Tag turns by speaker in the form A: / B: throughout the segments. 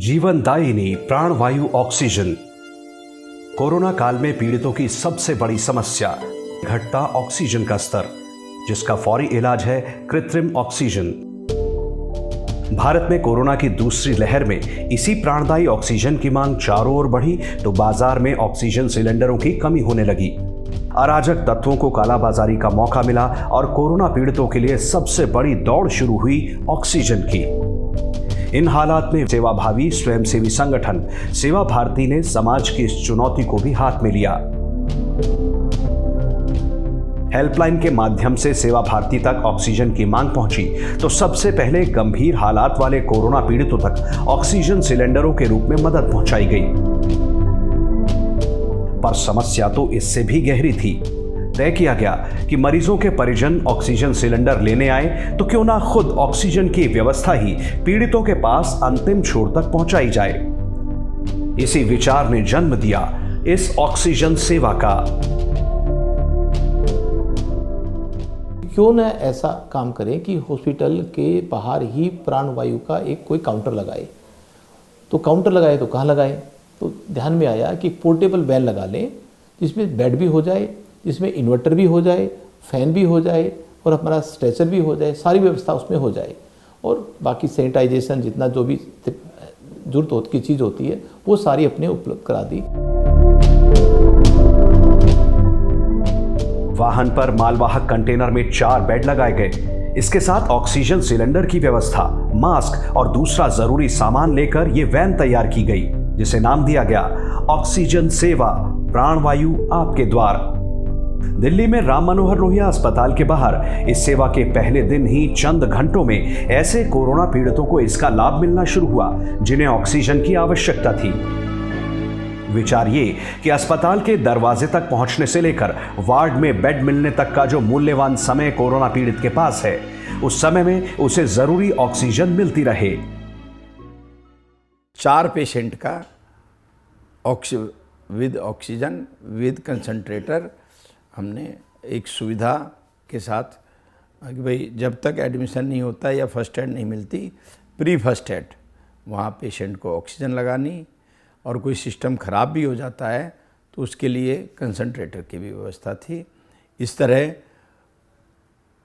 A: जीवनदायिनी प्राणवायु oxygen. Corona काल में पीड़ितों की सबसे बड़ी समस्या घटता ऑक्सीजन का स्तर, जिसका फौरी इलाज है कृत्रिम ऑक्सीजन। भारत में कोरोना की दूसरी लहर में इसी प्राणदायी ऑक्सीजन की मांग चारों ओर बढ़ी तो बाजार में ऑक्सीजन सिलेंडरों की कमी होने लगी। अराजक तत्वों को कालाबाजारी का मौका मिला और कोरोना पीड़ितों के लिए सबसे बड़ी दौड़ शुरू हुई ऑक्सीजन की। इन हालात में सेवाभावी स्वयंसेवी संगठन सेवा भारती ने समाज की इस चुनौती को भी हाथ में लिया। हेल्पलाइन के माध्यम से सेवा भारती तक ऑक्सीजन की मांग पहुंची तो सबसे पहले गंभीर हालात वाले कोरोना पीड़ितों तक ऑक्सीजन सिलेंडरों के रूप में मदद पहुंचाई गई। पर समस्या तो इससे भी गहरी थी। तय किया गया कि मरीजों के परिजन ऑक्सीजन सिलेंडर लेने आए तो क्यों ना खुद ऑक्सीजन की व्यवस्था ही पीड़ितों के पास अंतिम छोर तक पहुंचाई जाए। इसी विचार ने जन्म दिया इस ऑक्सीजन सेवा का।
B: क्यों न ऐसा काम करें कि हॉस्पिटल के बाहर ही प्राणवायु का एक कोई काउंटर लगाए। तो काउंटर लगाए तो कहाँ लगाए, तो ध्यान में आया कि पोर्टेबल वैन लगा लें जिसमें बेड भी हो जाए, जिसमें इन्वर्टर भी हो जाए, फैन भी हो जाए और हमारा स्ट्रेचर भी हो जाए, सारी व्यवस्था उसमें हो जाए और बाकी सैनिटाइजेशन जितना जो भी जरूरत की चीज़ होती है वो सारी अपने उपलब्ध करा दी।
A: वाहन पर मालवाहक कंटेनर में 4 बेड लगाए गए। इसके साथ ऑक्सीजन सिलेंडर की व्यवस्था, मास्क और दूसरा जरूरी सामान लेकर ये वैन तैयार की गई, जिसे नाम दिया गया ऑक्सीजन सेवा प्राणवायु आपके द्वार। दिल्ली में राम मनोहर लोहिया अस्पताल के बाहर इस सेवा के पहले दिन ही चंद घंटों में ऐसे कोरोना पीड़ितों को इसका लाभ मिलना शुरू हुआ जिन्हें ऑक्सीजन की आवश्यकता थी। विचार ये कि अस्पताल के दरवाजे तक पहुंचने से लेकर वार्ड में बेड मिलने तक का जो मूल्यवान समय कोरोना पीड़ित के पास है, उस समय में उसे जरूरी ऑक्सीजन मिलती रहे।
C: 4 पेशेंट का विद ऑक्सीजन विद कंसंट्रेटर हमने एक सुविधा के साथ कि भाई जब तक एडमिशन नहीं होता या फर्स्ट एड नहीं मिलती, प्री फर्स्ट एड वहाँ पेशेंट को ऑक्सीजन लगानी और कोई सिस्टम ख़राब भी हो जाता है तो उसके लिए कंसंट्रेटर की भी व्यवस्था थी। इस तरह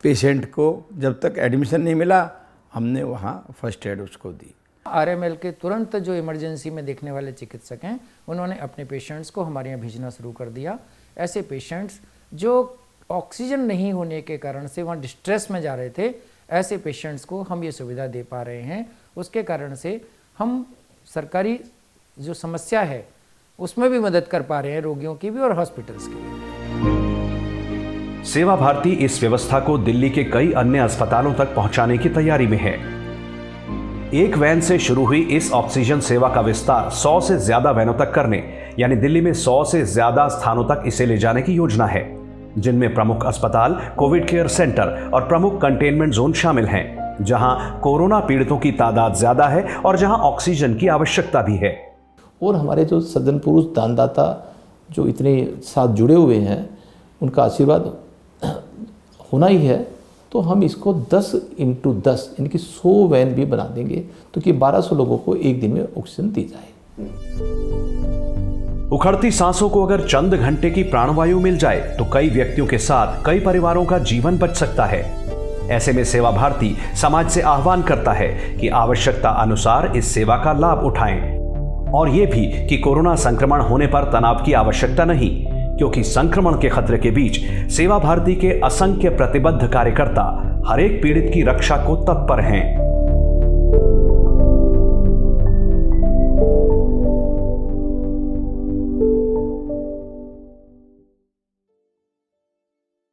C: पेशेंट को जब तक एडमिशन नहीं मिला हमने वहाँ फर्स्ट एड उसको दी।
D: आरएमएल के तुरंत जो इमरजेंसी में देखने वाले चिकित्सक हैं उन्होंने अपने पेशेंट्स को हमारे यहाँ भेजना शुरू कर दिया। ऐसे पेशेंट्स जो ऑक्सीजन नहीं होने के कारण से वहाँ डिस्ट्रेस में जा रहे थे, ऐसे पेशेंट्स को हम ये सुविधा दे पा रहे हैं। उसके कारण से हम सरकारी जो समस्या है उसमें भी मदद कर पा रहे हैं, रोगियों की भी और हॉस्पिटल्स की भी।
A: सेवा भारती इस व्यवस्था को दिल्ली के कई अन्य अस्पतालों तक पहुंचाने की तैयारी में है। एक वैन से शुरू हुई इस ऑक्सीजन सेवा का विस्तार 100 से ज्यादा वैनों तक करने, यानी दिल्ली में 100 से ज्यादा स्थानों तक इसे ले जाने की योजना है, जिनमें प्रमुख अस्पताल, कोविड केयर सेंटर और प्रमुख कंटेनमेंट जोन शामिल हैं, जहां कोरोना पीड़ितों की तादाद ज्यादा है और जहां ऑक्सीजन की आवश्यकता भी है।
B: और हमारे जो सज्जन पुरुष दानदाता जो इतने साथ जुड़े हुए हैं, उनका आशीर्वाद होना ही है, तो हम इसको 10x10 यानी कि 100 वैन भी बना देंगे तो कि 1200 लोगों को एक दिन में ऑक्सीजन दी जाए।
A: उखड़ती सांसों को अगर चंद घंटे की प्राणवायु मिल जाए तो कई व्यक्तियों के साथ कई परिवारों का जीवन बच सकता है। ऐसे में सेवा भारती समाज से आह्वान करता है कि आवश्यकता अनुसार इस सेवा का लाभ उठाएं और यह भी कि कोरोना संक्रमण होने पर तनाव की आवश्यकता नहीं, क्योंकि संक्रमण के खतरे के बीच सेवा भारती के असंख्य प्रतिबद्ध कार्यकर्ता हर एक पीड़ित की रक्षा को तत्पर हैं।